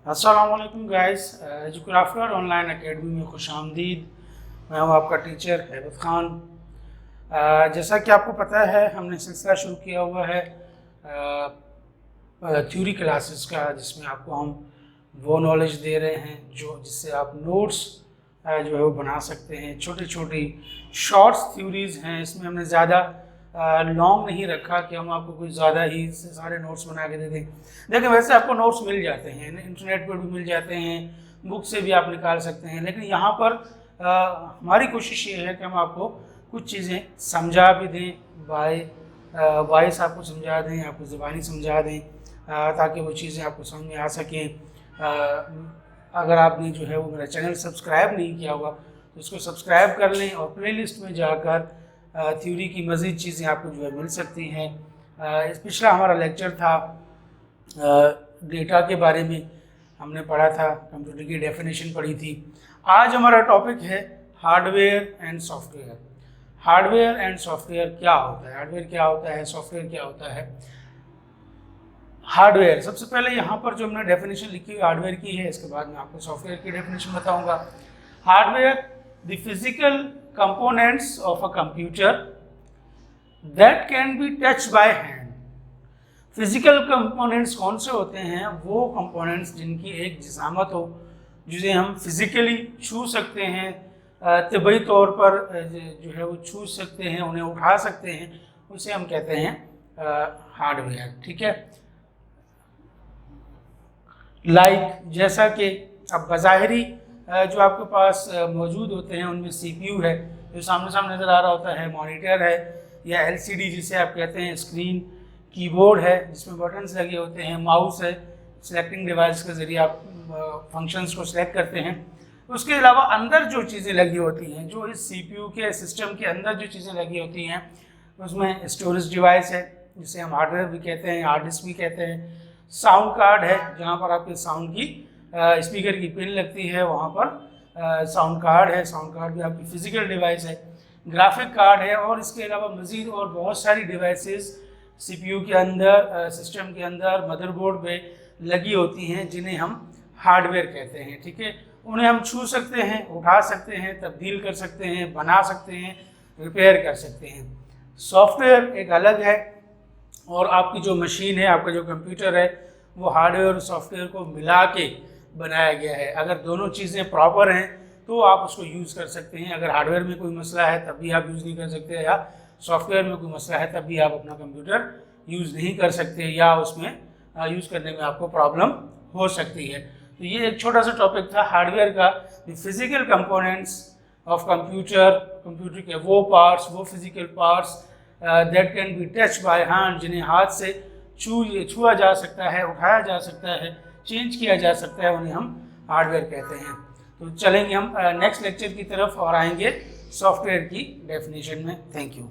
अस्सलामुअलैकुम guys, एजुक्राफ्टर online academy में खुशामदीद। मैं हूं आपका टीचर हैबत ख़ान। जैसा कि आपको पता है, हमने सिलसिला शुरू किया हुआ है थ्योरी क्लासेस का, जिसमें आपको हम वो नॉलेज दे रहे हैं जिससे आप नोट्स जो है वो बना सकते हैं। छोटी छोटी शॉर्ट्स थ्योरीज़ हैं, इसमें हमने ज़्यादा लॉन्ग नहीं रखा कि हम आपको कुछ ज़्यादा ही सारे नोट्स बना के दे दें। देखिए, वैसे आपको नोट्स मिल जाते हैं, इंटरनेट पर भी मिल जाते हैं, बुक से भी आप निकाल सकते हैं, लेकिन यहाँ पर हमारी कोशिश ये है कि हम आपको कुछ चीज़ें समझा भी दें, वॉइस आपको समझा दें, आपको ज़बानी समझा दें, ताकि वो चीज़ें आपको समझ में आ सकें। अगर आपने जो है वो मेरा चैनल सब्सक्राइब नहीं किया होगा तो उसको सब्सक्राइब कर लें, और प्लेलिस्ट में जाकर थ्योरी की मज़ीद चीज़ें आपको जो है मिल सकती हैं। पिछला हमारा लेक्चर था डेटा के बारे में, हमने पढ़ा था, कंप्यूटर की डेफिनेशन पढ़ी थी। आज हमारा टॉपिक है hardware and software. Hardware and software क्या होता है, हार्डवेयर क्या होता है, सॉफ्टवेयर क्या होता है। हार्डवेयर, सबसे पहले यहाँ पर जो हमने डेफिनेशन लिखी हुई हार्डवेयर की है, इसके बाद मैं आपको सॉफ्टवेयर की डेफिनेशन बताऊँगा। Hardware, the physical components of a computer that can be touched by hand। Physical components कौन से होते हैं? वो कंपोनेंट्स जिनकी एक जिसामत हो, जिसे हम फिजिकली छू सकते हैं, तिबई तौर पर जो है वो छू सकते हैं, उन्हें उठा सकते हैं, उसे हम कहते हैं हार्डवेयर। ठीक है, जैसा कि अब बज़ाहिरी जो आपके पास मौजूद होते हैं उनमें सीपीयू है, जो सामने नज़र आ रहा होता है, मॉनिटर है, या एलसीडी जिसे आप कहते हैं, स्क्रीन, कीबोर्ड है जिसमें बटन्स लगे होते हैं, माउस है, सिलेक्टिंग डिवाइस के ज़रिए आप फंक्शंस को सिलेक्ट करते हैं। उसके अलावा अंदर जो चीज़ें लगी होती हैं, जो इस सीपीयू के सिस्टम के अंदर जो चीज़ें लगी होती हैं, उसमें स्टोरेज डिवाइस है जिसे हम हार्डवेयर भी कहते हैं, हार्ड डिस्क भी कहते हैं, साउंड कार्ड है जहाँ पर आपके साउंड की स्पीकर की पिन लगती है, वहाँ पर साउंड कार्ड है, साउंड कार्ड भी आपकी फिजिकल डिवाइस है, ग्राफिक कार्ड है, और इसके अलावा मज़ीद और बहुत सारी डिवाइसेस सीपीयू के अंदर, सिस्टम के अंदर, मदरबोर्ड पे लगी होती हैं, जिन्हें हम हार्डवेयर कहते हैं। ठीक है, उन्हें हम छू सकते हैं, उठा सकते हैं, तब्दील कर सकते हैं, बना सकते हैं, रिपेयर कर सकते हैं। सॉफ्टवेयर एक अलग है, और आपकी जो मशीन है, आपका जो कंप्यूटर है, वो हार्डवेयर और सॉफ्टवेयर को मिला के बनाया गया है। अगर दोनों चीज़ें प्रॉपर हैं तो आप उसको यूज़ कर सकते हैं। अगर हार्डवेयर में कोई मसला है तब भी आप यूज़ नहीं कर सकते, या सॉफ्टवेयर में कोई मसला है तब भी आप अपना कंप्यूटर यूज़ नहीं कर सकते, या उसमें यूज़ करने में आपको प्रॉब्लम हो सकती है। तो ये एक छोटा सा टॉपिक था हार्डवेयर का, the physical components of computer, computer के वो पार्ट्स, वो physical parts that can be touch by hand, जिन्हें हाथ से छुआ जा सकता है, उठाया जा सकता है, चेंज किया जा सकता है, उन्हें हम हार्डवेयर कहते हैं। तो चलेंगे हम नेक्स्ट लेक्चर की तरफ और आएंगे सॉफ्टवेयर की डेफिनेशन में। Thank you.